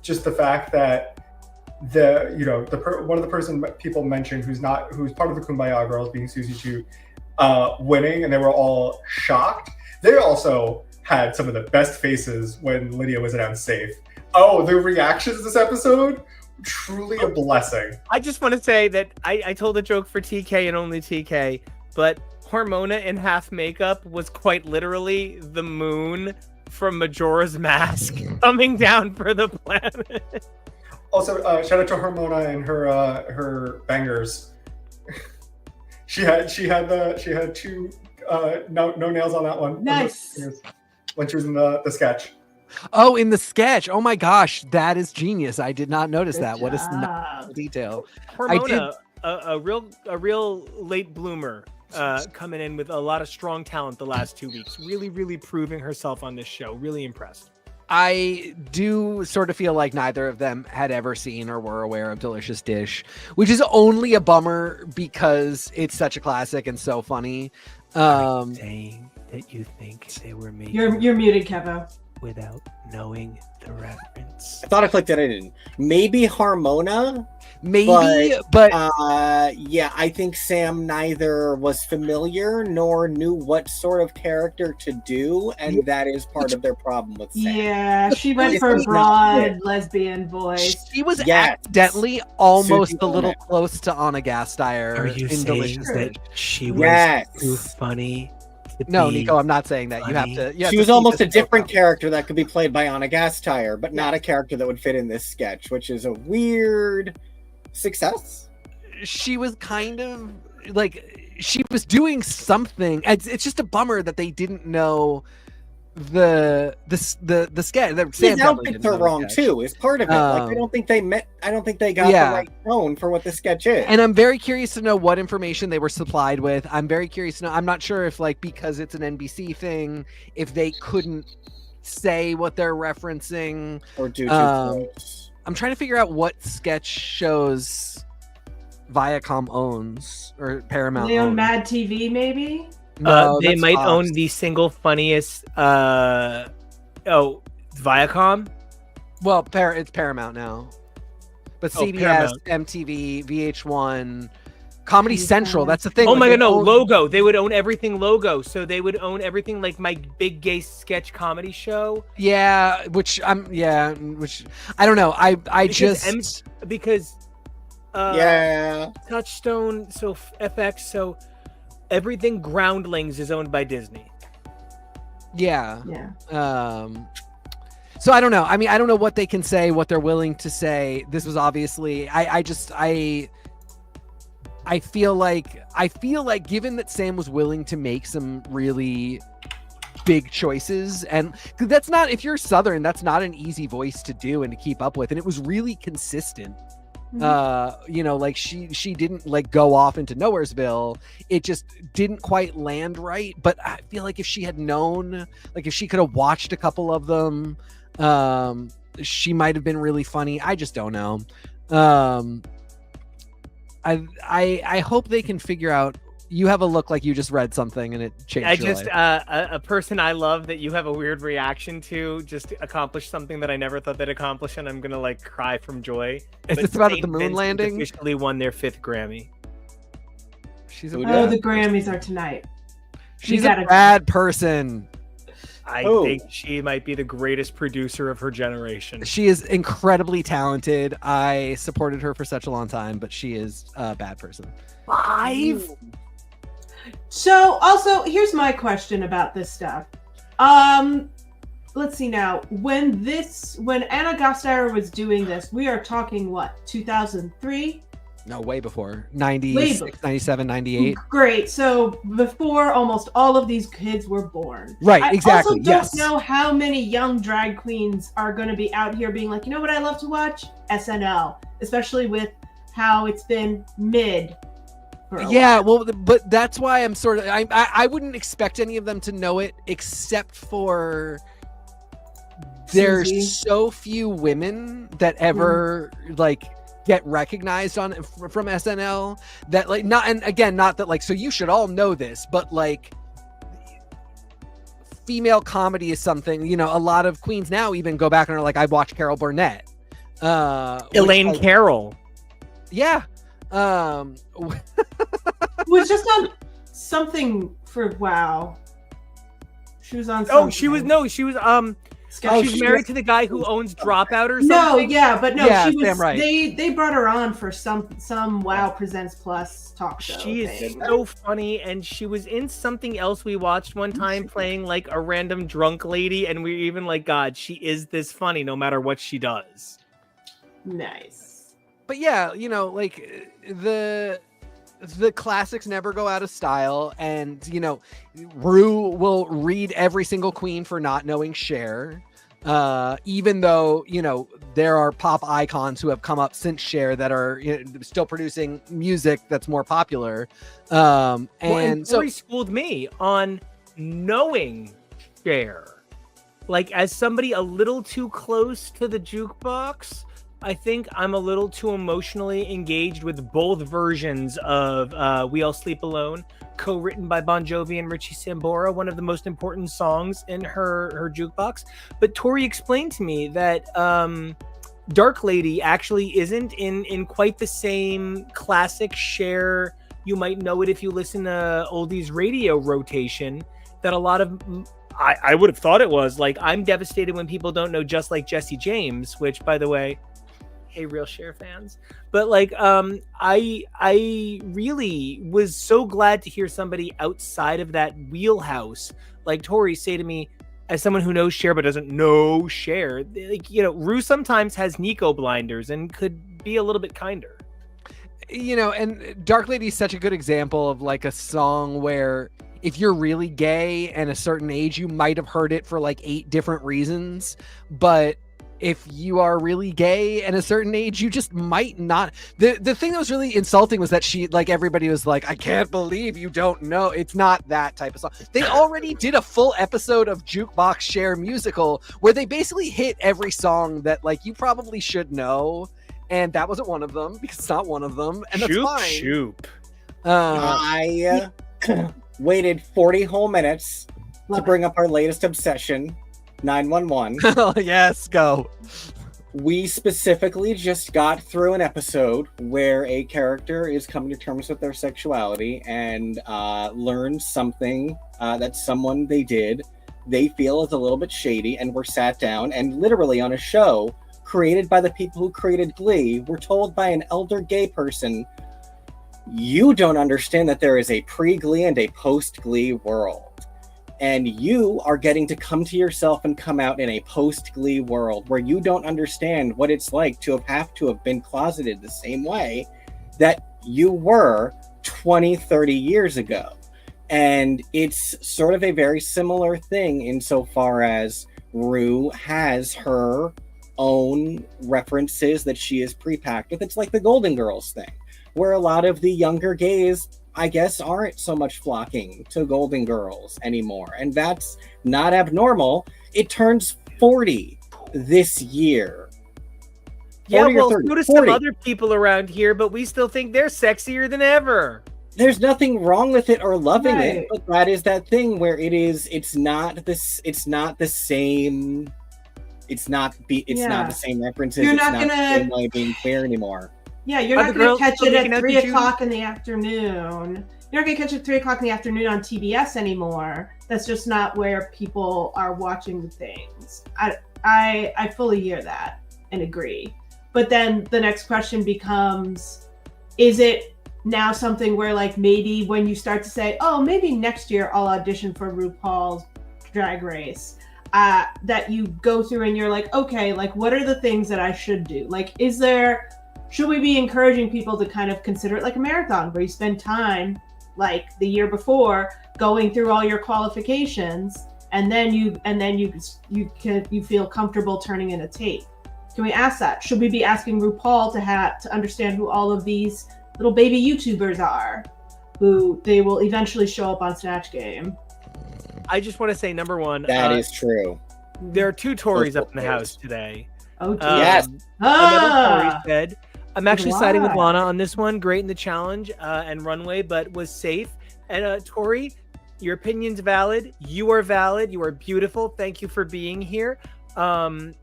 just the fact that one of the people mentioned who's part of the Kumbaya girls, being Susie Chu, winning, and they were all shocked. They also had some of the best faces when Lydia was announced safe. Oh, the reactions this episode, truly a blessing. I just want to say that I told a joke for TK and only TK, but Hormona in half makeup was quite literally the moon from Majora's Mask coming down for the planet. Also, shout out to Hormona and her bangers. She had two no nails on that one. Nice. When she was in the sketch. Oh, in the sketch. Oh my gosh, that is genius. I did not notice that. What a detail. Hormona, a real late bloomer, coming in with a lot of strong talent the last 2 weeks. Really, really proving herself on this show. Really impressed. I do sort of feel like neither of them had ever seen or were aware of Delicious Dish, which is only a bummer because it's such a classic and so funny. Saying that you think they were making You're muted, Kevo. without knowing the reference. I thought I clicked it. I didn't. Maybe Harmona. Maybe, but yeah, I think Sam neither was familiar nor knew what sort of character to do, and that is part of their problem with Sam. Yeah, she went for a broad lesbian voice. she was accidentally almost Susie a little Bonet. close to Anna Gasteyer. Are you in saying Delicious that Dish. she was Yes. too funny? No, Nico, I'm not saying that. You have to. She was almost a different character that could be played by Anna Gasteyer, but not a character that would fit in this sketch, which is a weird success. She was kind of like she was doing something. It's just a bummer that they didn't know the sketch. His outfits are wrong too. Is part of it. Like I don't think they got the right tone for what the sketch is. And I'm very curious to know what information they were supplied with. I'm very curious to know. I'm not sure if because it's an NBC thing, if they couldn't say what they're referencing or do too close. I'm trying to figure out what sketch shows Viacom owns or Paramount They own owns. Mad TV, maybe? No, They that's might Fox. own the single funniest. Viacom. Well, it's Paramount now, but Oh, CBS, Paramount. MTV, VH1, Comedy Central. That's the thing. Oh like, my they god, no, own- Logo. They would own everything Logo. So they would own everything like my big gay sketch comedy show. Yeah, which I don't know. I Because just because Yeah. Touchstone, so FX, so everything Groundlings is owned by Disney. yeah. Yeah. So I don't know. I mean, I don't know what they can say, what they're willing to say. This was obviously I feel like given that Sam was willing to make some really big choices, and 'cause that's not, if you're Southern, that's not an easy voice to do and to keep up with, and it was really consistent. You know, like she didn't like go off into Nowheresville. It just didn't quite land right. But I feel like if she had known, like if she could have watched a couple of them, she might have been really funny. I just don't know. I hope they can figure out. You have a look like you just read something and it changed. I your just life. a person I love that you have a weird reaction to just accomplished something that I never thought they'd accomplish, and I'm gonna like cry from joy. Is But this about Saint the moon Vincent landing? Officially won their 5th Grammy. She's a Oh, Oh, bad, the Grammys are tonight. she's gotta- a bad person. I Oh. think she might be the greatest producer of her generation. She is incredibly talented. I supported her for such a long time, but she is a bad person. 5? So also, here's my question about this stuff. Let's see now. When Anna Gasteyer was doing this, we are talking what, 2003? No, way before. 96, 97, 98. Great. So before almost all of these kids were born. Right, I exactly, also don't yes. know how many young drag queens are going to be out here being like, you know what I love to watch? SNL, especially with how it's been mid. for a Yeah, while. well, but that's why I'm sort of, I wouldn't expect any of them to know it, except for there's Susie. so few women that ever like get recognized on from SNL that like, not, and again, not that like, so you should all know this, but like female comedy is something, you know, a lot of queens now even go back and are like, I watched Carol Burnett. Elaine which, like, Carroll. yeah. Was just on something for WoW. She was on. Oh, she was something. she was Sketch- she's married to the guy who owns Dropout or No, something. yeah, but no, Yeah, she was. damn right. They brought her on for some WoW Presents Plus talk show. She is thing. so funny, and she was in something else we watched one time playing like a random drunk lady, and we were even like, God, she is this funny no matter what she does. Nice. But yeah, you know, like the classics never go out of style, and you know, Rue will read every single queen for not knowing Cher, even though, you know, there are pop icons who have come up since Cher that are, you know, still producing music that's more popular. And so Tori schooled me on knowing Cher. Like, as somebody a little too close to the jukebox, I think I'm a little too emotionally engaged with both versions of We All Sleep Alone, co-written by Bon Jovi and Richie Sambora, one of the most important songs in her jukebox. But Tori explained to me that Dark Lady actually isn't in quite the same classic Cher, you might know it if you listen to oldies radio rotation, that a lot of... I would have thought it was. Like, I'm devastated when people don't know Just Like Jesse James, which, by the way... Hey, real Cher fans. But like, I really was so glad to hear somebody outside of that wheelhouse, like Tori, say to me, as someone who knows Cher but doesn't know Cher, like, you know, Rue sometimes has NICO blinders and could be a little bit kinder. You know, and Dark Lady is such a good example of like a song where if you're really gay and a certain age, you might have heard it for like 8 different reasons, but if you are really gay and a certain age, you just might not. The thing that was really insulting was that she, like, everybody was like, I can't believe you don't know. It's not that type of song. They already did a full episode of Jukebox Cher Musical where they basically hit every song that, like, you probably should know. And that wasn't one of them because it's not one of them. And that's fine. Shoop. I waited 40 whole minutes to Love bring up our latest obsession, 911. Yes, go. We specifically just got through an episode where a character is coming to terms with their sexuality and learns something that someone they feel is a little bit shady, and we're sat down and literally on a show created by the people who created Glee, we're told by an elder gay person, you don't understand that there is a pre-Glee and a post-Glee world. And you are getting to come to yourself and come out in a post-Glee world where you don't understand what it's like to have been closeted the same way that you were 20, 30 years ago. And it's sort of a very similar thing insofar as Rue has her own references that she is pre-packed with. It's like the Golden Girls thing, where a lot of the younger gays, I guess, aren't so much flocking to Golden Girls anymore. And that's not abnormal. It turns 40 this year. Yeah, 40 or well, 30, so do 40. some other people around here, but we still think they're sexier than ever. There's nothing wrong with it or loving Right. it, but that is that thing where it's not the same references. You're it's not not gonna- the same way of being queer anymore. Yeah, you're Are not the going girls to catch still it making at out 3 to you? o'clock in the afternoon. You're not going to catch it at 3 o'clock in the afternoon on TBS anymore. That's just not where people are watching things. I fully hear that and agree. But then the next question becomes, is it now something where, like, maybe when you start to say, oh, maybe next year I'll audition for RuPaul's Drag Race, that you go through and you're like, okay, like, what are the things that I should do? Like, should we be encouraging people to kind of consider it like a marathon where you spend time, like the year before, going through all your qualifications, and then you feel comfortable turning in a tape? Can we ask that? Should we be asking RuPaul to understand who all of these little baby YouTubers are, who they will eventually show up on Snatch Game? I just want to say, number one, That is true. there are two Tories up in the house today. Oh, dear. Yes. Another Tory said, I'm actually siding with Why? Lana on this one. Great in the challenge and runway, but was safe. And Tori, your opinion's valid. You are valid. You are beautiful. Thank you for being here. And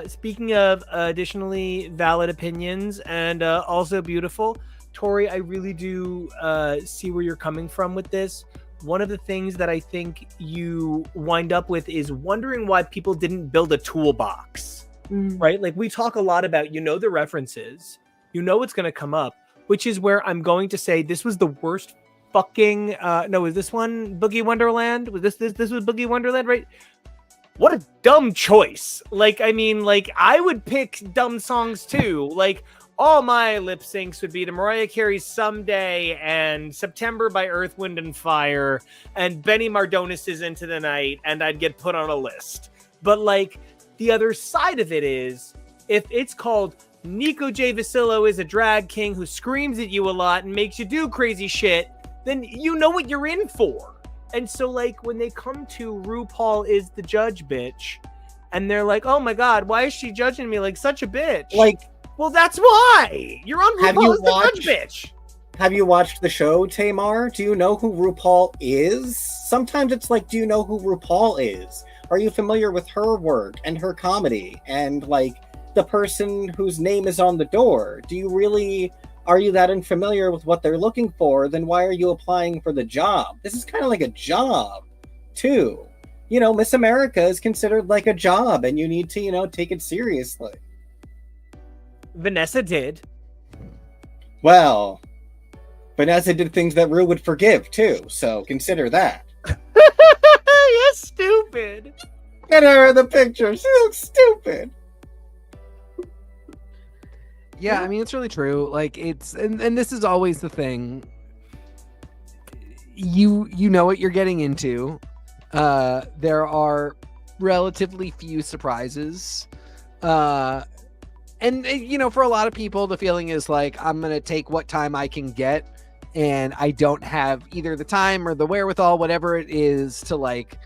speaking of additionally valid opinions and also beautiful, Tori, I really do see where you're coming from with this. One of the things that I think you wind up with is wondering why people didn't build a toolbox. Right? Like, we talk a lot about, the references, what's going to come up, which is where I'm going to say this was the worst fucking, is this one Boogie Wonderland? Was this was Boogie Wonderland, right? What a dumb choice. Like, I mean, like, I would pick dumb songs too. Like, all my lip syncs would be to Mariah Carey's Someday and September by Earth, Wind and Fire and Benny Mardones's Into the Night, and I'd get put on a list. But, like, the other side of it is, if it's called Nico J. Vasillo is a drag king who screams at you a lot and makes you do crazy shit, then you know what you're in for. And so, like, when they come to RuPaul is the judge bitch, and they're like, oh my God, why is she judging me like such a bitch? Like, well, that's why. You're on RuPaul is the judge bitch. Have you watched the show, Tamar? Do you know who RuPaul is? Sometimes it's like, do you know who RuPaul is? Are you familiar with her work and her comedy and, like, the person whose name is on the door? Are you that unfamiliar with what they're looking for? Then why are you applying for the job? This is kind of like a job, too. Miss America is considered like a job, and you need to, take it seriously. Vanessa did. Well, Vanessa did things that Rue would forgive, too, so consider that. You're stupid. Get her in the picture. She looks stupid. Yeah, I mean, it's really true. Like, it's and this is always the thing. You know what you're getting into. There are relatively few surprises. And for a lot of people, the feeling is like, I'm going to take what time I can get, and I don't have either the time or the wherewithal, whatever it is, to, like,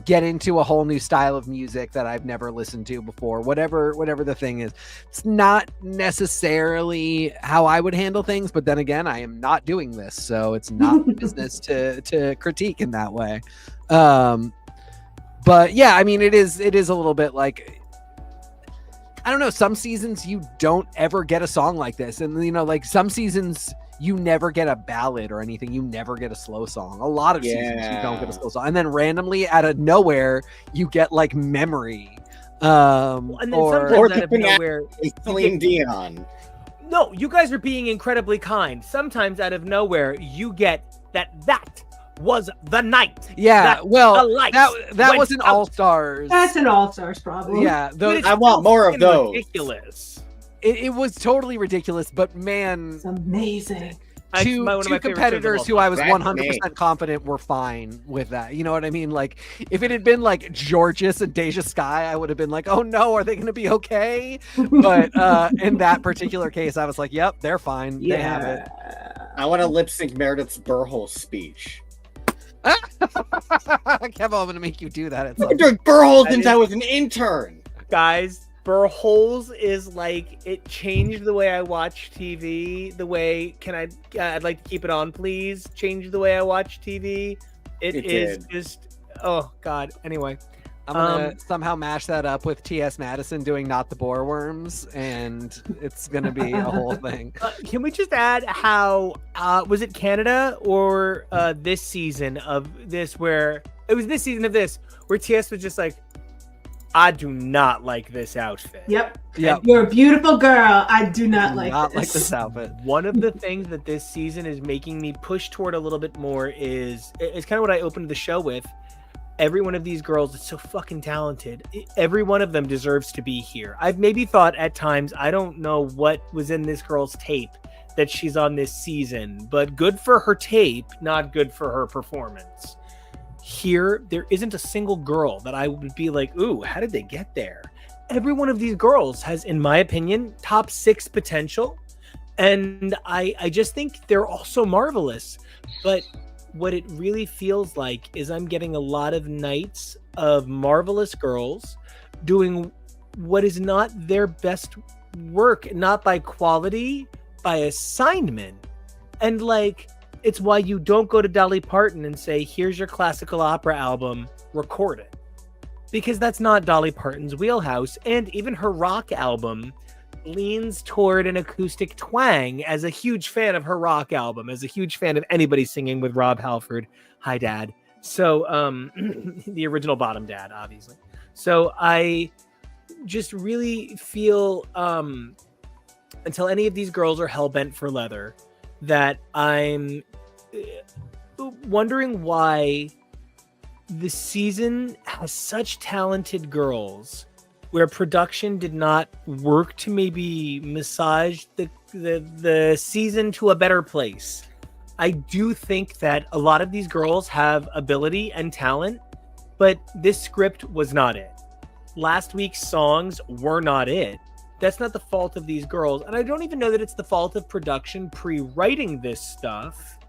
get into a whole new style of music that I've never listened to before, whatever the thing is. It's not necessarily how I would handle things, but then again, I am not doing this, so it's not my business to critique in that way. But yeah, I mean, it is a little bit like, I don't know. Some seasons you don't ever get a song like this, and you know, like some seasons you never get a ballad or anything. You never get a slow song. A lot of seasons you don't get a slow song, and then randomly out of nowhere you get like Memory. And then or sometimes out of nowhere, Celine Dion. No, you guys are being incredibly kind. Sometimes out of nowhere, you get that was the night. Yeah, the lights that went was an out. All-Stars. That's an All-Stars problem. Yeah, I want more of those. Ridiculous. It was totally ridiculous, but man, It's amazing. two competitors who I was That's 100% confident were fine with that. You know what I mean? Like, if it had been like Georges and Deja Sky, I would have been like, oh no, are they going to be okay? But in that particular case, I was like, yep, they're fine. They have it. I want to lip sync Meredith's Burhol's speech. Kevo, I'm going to make you do that. I've been doing Burhol since I was an intern. Guys, Burholes is like, it changed the way I watch TV. The way, I'd like to keep it on, please. Change the way I watch TV. It is did. just, oh God. Anyway. I'm going to somehow mash that up with T.S. Madison doing Not the Boar Worms, and it's going to be a whole thing. Can we just add how, was it Canada or this season of this where, it was this season of this, where T.S. was just like, I do not like this outfit. Yep. Yep. You're a beautiful girl. I do not like this outfit. One of the things that this season is making me push toward a little bit more is, it's kind of what I opened the show with. Every one of these girls is so fucking talented. Every one of them deserves to be here. I've maybe thought at times, I don't know what was in this girl's tape that she's on this season, but good for her tape, not good for her performance. Here, there isn't a single girl that I would be like, ooh, how did they get there? Every one of these girls has, in my opinion, top 6 potential. And I just think they're all so marvelous. But what it really feels like is I'm getting a lot of nights of marvelous girls doing what is not their best work, not by quality, by assignment. And like, it's why you don't go to Dolly Parton and say, here's your classical opera album, record it. Because that's not Dolly Parton's wheelhouse. And even her rock album leans toward an acoustic twang. As a huge fan of her rock album, as a huge fan of anybody singing with Rob Halford. Hi, Dad. So, the original Bottom Dad, obviously. So I just really feel, until any of these girls are hell-bent for leather, that I'm wondering why the season has such talented girls where production did not work to maybe massage the season to a better place. I do think that a lot of these girls have ability and talent, but this script was not it. Last week's songs were not it. That's not the fault of these girls. And I don't even know that it's the fault of production pre-writing this stuff.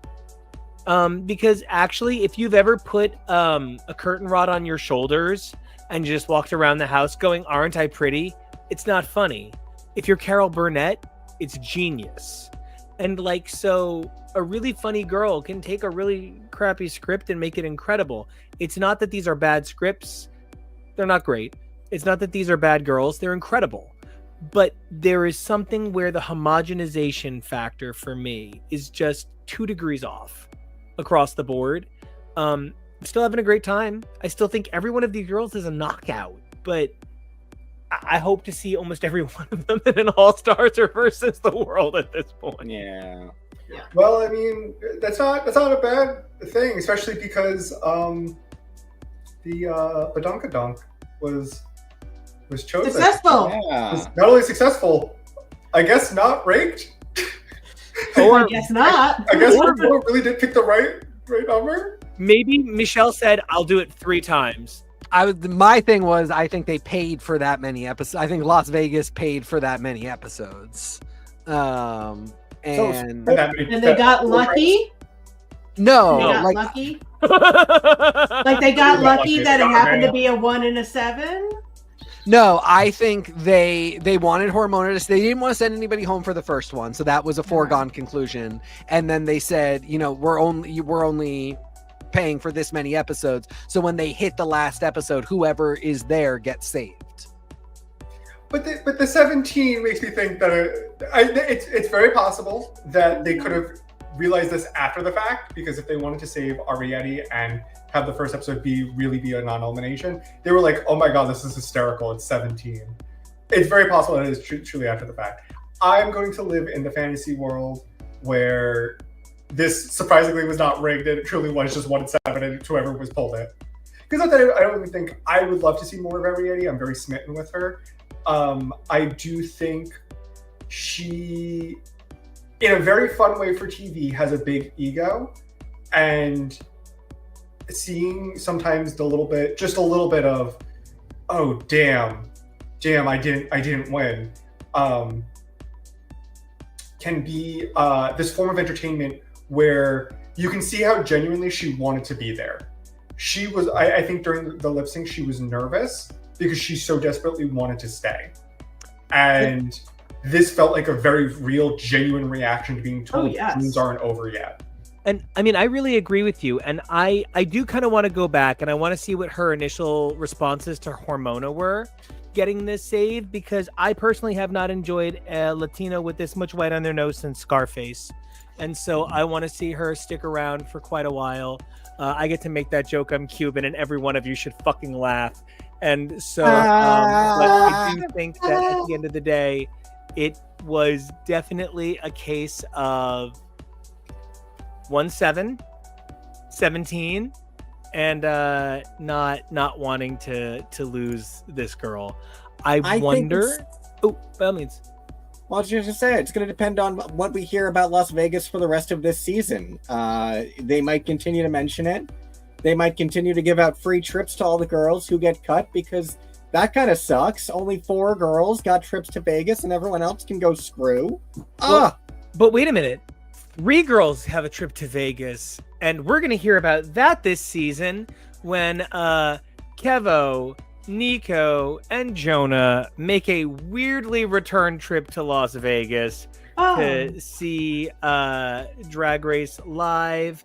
Because actually, if you've ever put a curtain rod on your shoulders and just walked around the house going, aren't I pretty? It's not funny. If you're Carol Burnett, it's genius. And like, so a really funny girl can take a really crappy script and make it incredible. It's not that these are bad scripts. They're not great. It's not that these are bad girls. They're incredible. But there is something where the homogenization factor for me is just 2 degrees off across the board. Still having a great time. I still think every one of these girls is a knockout, but I hope to see almost every one of them in an All-Stars or versus the world at this point. Yeah. Well, I mean, that's not a bad thing, especially because the Badonka-Dunk was chosen. Successful. Yeah. Was not only successful, I guess not ranked. I guess not. I guess RuPaul really did pick the right number. Maybe Michelle said, I'll do it 3 times. My thing was, I think they paid for that many episodes. I think Las Vegas paid for that many episodes. And they got lucky. No, They got like lucky. Like they got lucky that it happened to be a 1 and a 7. no, I think they wanted Hormonidus. They didn't want to send anybody home for the first one, so that was a foregone conclusion. And then they said, you know, we're only paying for this many episodes. So when they hit the last episode, whoever is there gets saved. But the 17 makes me think that it's very possible that they could have realized this after the fact, because if they wanted to save Ariete and have the first episode really be a non-elimination, they were like, oh my god, this is hysterical, it's 17. It's very possible that it is truly after the fact. I'm going to live in the fantasy world where this surprisingly was not rigged and it truly was just 1-7 and whoever was pulled it. Because I don't even think I would love to see more of Ariete. I'm very smitten with her. I do think she, in a very fun way for TV, has a big ego, and seeing sometimes just a little bit of, oh damn, I didn't win, can be this form of entertainment where you can see how genuinely she wanted to be there. She was, I think during the lip sync, she was nervous because she so desperately wanted to stay. And this felt like a very real, genuine reaction to being told things aren't over yet. And I mean, I really agree with you. And I do kind of want to go back and I want to see what her initial responses to Hormona were getting this save, because I personally have not enjoyed a Latino with this much white on their nose since Scarface. And so I want to see her stick around for quite a while. I get to make that joke, I'm Cuban, and every one of you should fucking laugh. And so, but I do think that at the end of the day, it was definitely a case of 1-7, 17, and not wanting to lose this girl. I wonder. Oh, by all means. Well, I was just going to say, it's going to depend on what we hear about Las Vegas for the rest of this season. They might continue to mention it. They might continue to give out free trips to all the girls who get cut, because that kind of sucks. Only 4 girls got trips to Vegas and everyone else can go screw. But wait a minute. 3 girls have a trip to Vegas, and we're going to hear about that this season when KEVO, NICO, and Jonah make a weirdly return trip to Las Vegas to see Drag Race live.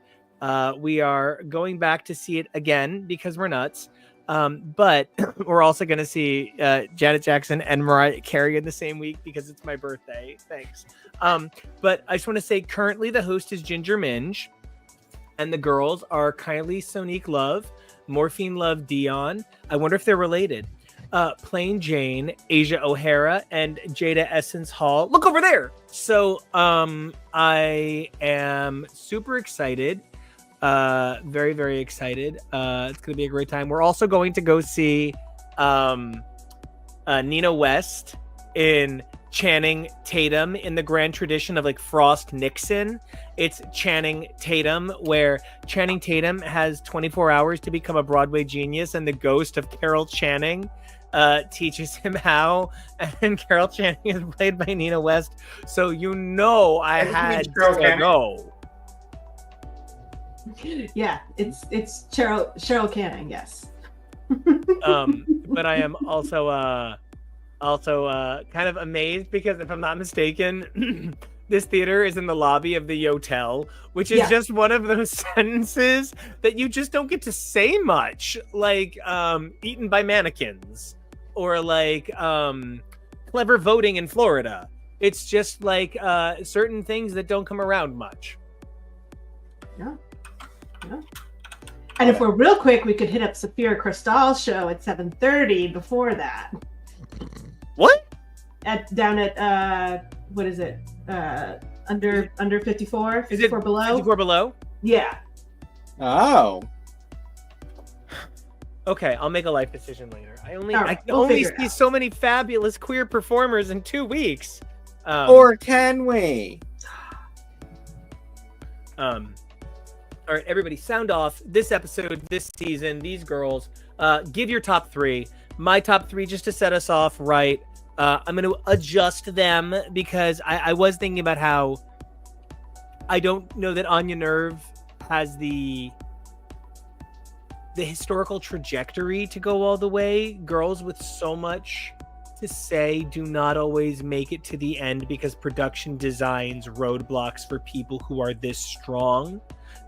We are going back to see it again because we're nuts. But we're also going to see Janet Jackson and Mariah Carey in the same week because it's my birthday. Thanks. But I just want to say currently the host is Ginger Minge, and the girls are Kylie Sonique Love, Morphine Love Dion. I wonder if they're related. Plain Jane, Asia O'Hara, and Jada Essence Hall. Look over there. So I am super excited. Very, very excited. It's going to be a great time. We're also going to go see Nina West in Channing Tatum in the grand tradition of like Frost Nixon. It's Channing Tatum, where Channing Tatum has 24 hours to become a Broadway genius, and the ghost of Carol Channing teaches him how. And Carol Channing is played by Nina West. So I had to go. Yeah, it's Cheryl Canning, yes. But I am also kind of amazed because if I'm not mistaken, this theater is in the lobby of the Yotel, which is just one of those sentences that you just don't get to say much, like eaten by mannequins or like clever voting in Florida. It's just like certain things that don't come around much. Yeah. And if we're real quick, we could hit up Safira Cristal's show at 7:30 before that. What? Down at what is it? Under 54? 54 is it below? 54 below? Yeah. Oh. Okay, I'll make a life decision later. I We'll only figure it see out. so many fabulous queer performers in 2 weeks. Or can we? All right, everybody, sound off. This episode, this season, these girls. Give your top 3. My top 3, just to set us off right. I'm going to adjust them because I was thinking about how I don't know that Anya Nerve has the historical trajectory to go all the way. Girls with so much to say do not always make it to the end because production designs roadblocks for people who are this strong,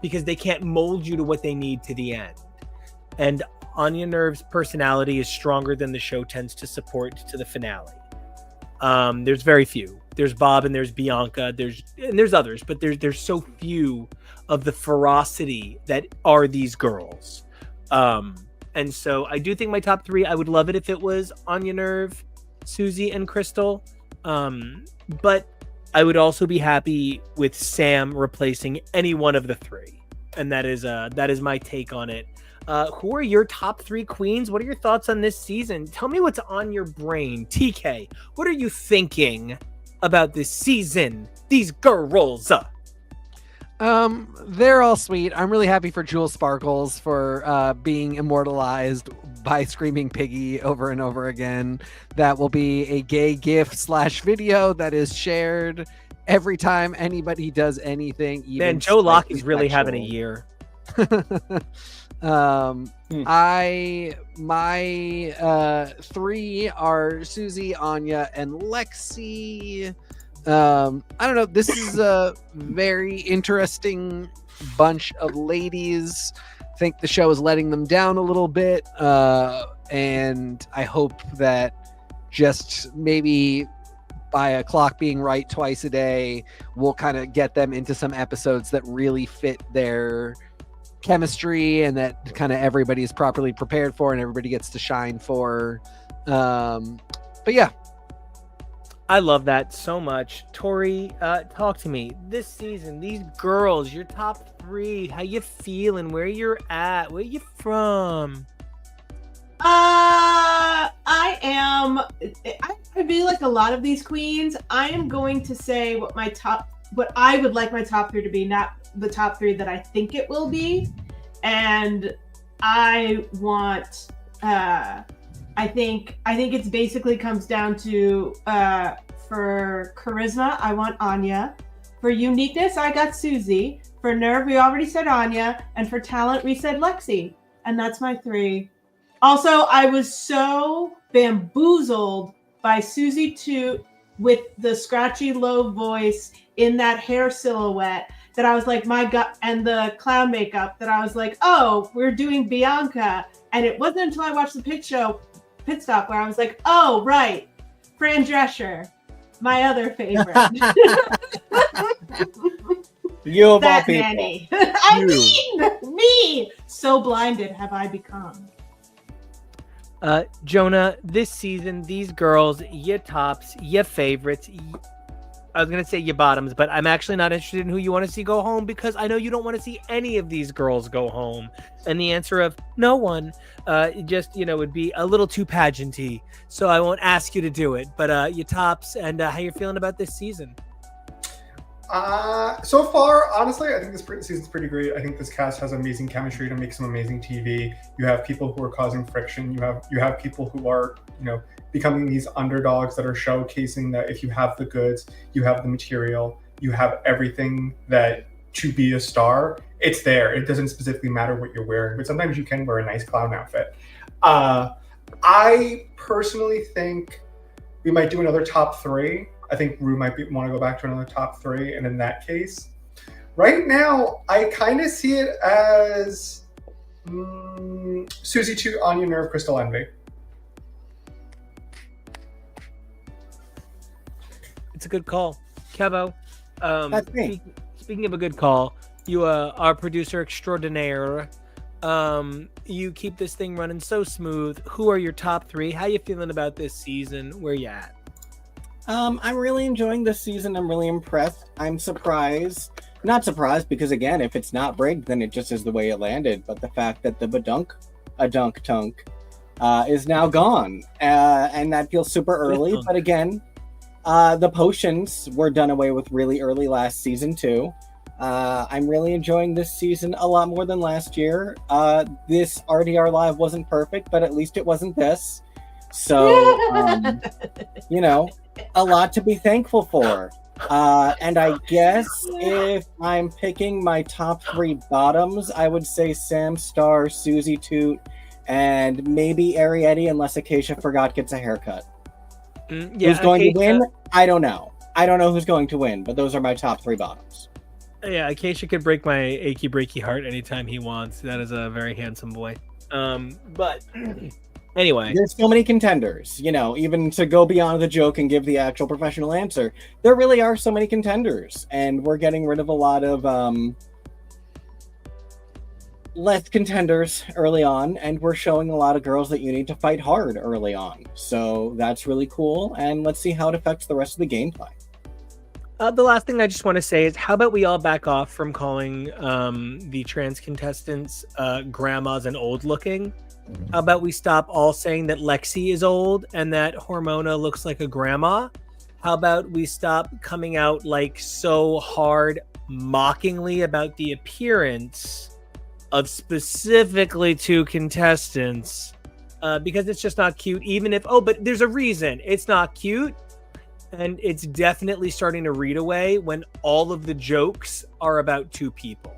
because they can't mold you to what they need to the end. And Anya Nerve's personality is stronger than the show tends to support to the finale. There's very few. There's Bob and there's Bianca. There's others, but there's so few of the ferocity that are these girls. And so I do think my top 3. I would love it if it was Anya Nerve, Susie, and Crystal. But I would also be happy with Sam replacing any one of the 3. And that is my take on it. Who are your top 3 queens? What are your thoughts on this season? Tell me what's on your brain. TK, what are you thinking about this season? These girls. They're all sweet. I'm really happy for Jewel Sparkles for being immortalized by Screaming Piggy over and over again. That will be a gay GIF / video that is shared every time anybody does anything. Even Man, Joe Lockie's really having a year. My 3 are Susie, Anya, and Lexi. I don't know. This is a very interesting bunch of ladies. I think the show is letting them down a little bit. And I hope that just maybe by a clock being right twice a day, we'll kind of get them into some episodes that really fit their chemistry and that kind of everybody is properly prepared for and everybody gets to shine for. But yeah. I love that so much. Tori, talk to me. This season, these girls, your top 3, how you feeling? Where you're at? Where you from? I really like a lot of these queens. I am going to say what I would like my top 3 to be, not the top 3 that I think it will be. And I want I think it's basically comes down to for charisma, I want Anya. For uniqueness, I got Susie. For nerve, we already said Anya. And for talent, we said Lexi. And that's my 3. Also, I was so bamboozled by Susie Toot with the scratchy low voice in that hair silhouette that I was like, my God, and the clown makeup that I was like, oh, we're doing Bianca. And it wasn't until I watched the Pit Stop where I was like, oh, right, Fran Drescher, my other favorite. You of all that people. nanny. I mean, me. So blinded have I become. Jonah, this season, these girls, your tops, your favorites. I was going to say your bottoms, but I'm actually not interested in who you want to see go home because I know you don't want to see any of these girls go home. And the answer of no one would be a little too pageanty. So I won't ask you to do it. But your tops and how you're feeling about this season. So far, honestly, I think this season's pretty great. I think this cast has amazing chemistry to make some amazing TV. You have people who are causing friction. You have people who are, becoming these underdogs that are showcasing that if you have the goods, you have the material, you have everything that to be a star, it's there. It doesn't specifically matter what you're wearing, but sometimes you can wear a nice clown outfit. I personally think we might do another top 3. I think Rue might want to go back to another top 3. And in that case, right now, I kind of see it as Susie Toot, Anya Nerve, Crystal Envy. It's a good call. Kevo, That's me. Speaking of a good call, you are producer extraordinaire. You keep this thing running so smooth. Who are your top 3? How you feeling about this season? Where you at? I'm really enjoying this season. I'm really impressed. I'm surprised. Not surprised because, again, if it's not rigged, then it just is the way it landed. But the fact that the Badonka-Dunk Tank is now gone. And that feels super early. But again, the potions were done away with really early last season, too. I'm really enjoying this season a lot more than last year. This RDR Live wasn't perfect, but at least it wasn't this. So, a lot to be thankful for. And I guess if I'm picking my top 3 bottoms, I would say Sam Star, Susie Toot, and maybe Arietti, unless Acacia Forgot gets a haircut. Who's going to win? I don't know. I don't know who's going to win, but those are my top 3 bottoms. Yeah, Acacia could break my achy breaky heart anytime he wants. That is a very handsome boy. But Anyway, there's so many contenders, even to go beyond the joke and give the actual professional answer. There really are so many contenders, and we're getting rid of a lot of less contenders early on, and we're showing a lot of girls that you need to fight hard early on. So that's really cool, and let's see how it affects the rest of the gameplay. The last thing I just want to say is, how about we all back off from calling the trans contestants grandmas and old looking? How about we stop all saying that Lexi is old and that Hormona looks like a grandma? How about we stop coming out like so hard mockingly about the appearance of specifically two contestants? Because it's just not cute, even if, but there's a reason it's not cute. And it's definitely starting to read away when all of the jokes are about two people.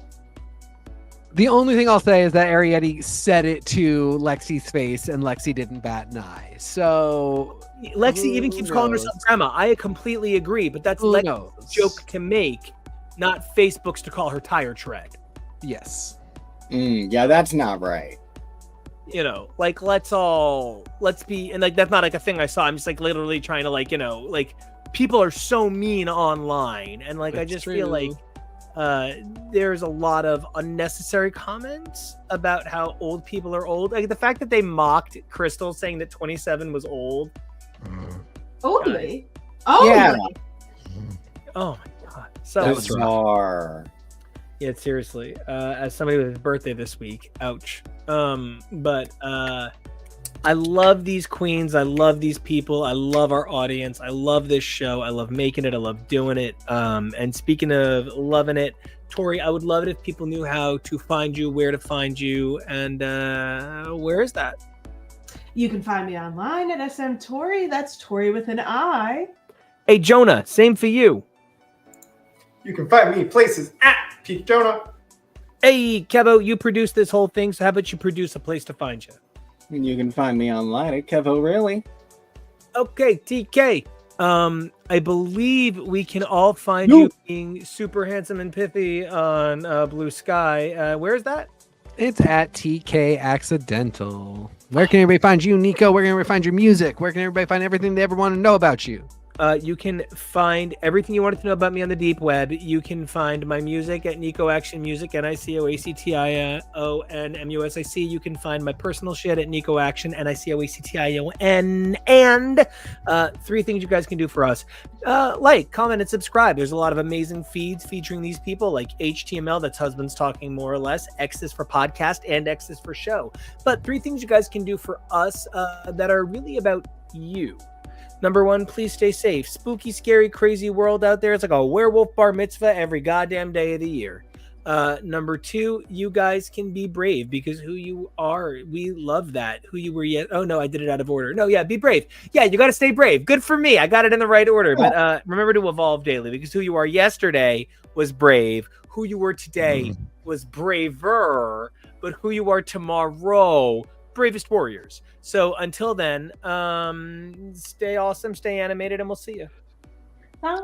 The only thing I'll say is that Arietti said it to Lexi's face, and Lexi didn't bat an eye. So Lexi even keeps calling herself grandma. I completely agree, but that's Lexi's joke to make, not Facebook's to call her tire tread. Yes. Yeah, that's not right. Let's be, and like that's not like a thing I saw. I'm just like literally trying to like people are so mean online, and like I just feel like there's a lot of unnecessary comments about how old people are old. Like the fact that they mocked Crystal saying that 27 was old. Oldly? Yeah. Oh my god. So bizarre. Yeah, seriously. As somebody with his birthday this week, ouch. But I love these queens. I love these people. I love our audience. I love this show. I love making it. I love doing it. And speaking of loving it, Tori, I would love it if people knew how to find you, where to find you, and where is that? You can find me online at SM Tori. That's Tori with an I. Hey, Jonah, same for you. You can find me places at Pete Jonah. Hey, Kevo, you produced this whole thing, so how about you produce a place to find you? You can find me online at KEVO Really. Okay, TK. I believe we can all find you being super handsome and pithy on Blue Sky. Where's that? It's at TK Accidental. Where can everybody find you, Nico? Where can everybody find your music? Where can everybody find everything they ever want to know about you? You can find everything you wanted to know about me on the deep web. You can find my music at NICO Action Music, NICOACTIONMUSIC. You can find my personal shit at NICO Action, NICOACTION. And three things you guys can do for us. Like, comment, and subscribe. There's a lot of amazing feeds featuring these people, like HTML, that's Husbands Talking More or Less, X is for podcast, and X is for show. But three things you guys can do for us that are really about you. Number one, please stay safe. Spooky, scary, crazy world out there. It's like a werewolf bar mitzvah every goddamn day of the year. Number two, you guys can be brave because who you are, we love that. Who you were yet. Oh, no, I did it out of order. No, yeah, be brave. Yeah, you got to stay brave. Good for me. I got it in the right order. But remember to evolve daily because who you are yesterday was brave. Who you were today was braver. But who you are tomorrow, bravest warriors. So until then, stay awesome, stay animated, and we'll see you. Bye.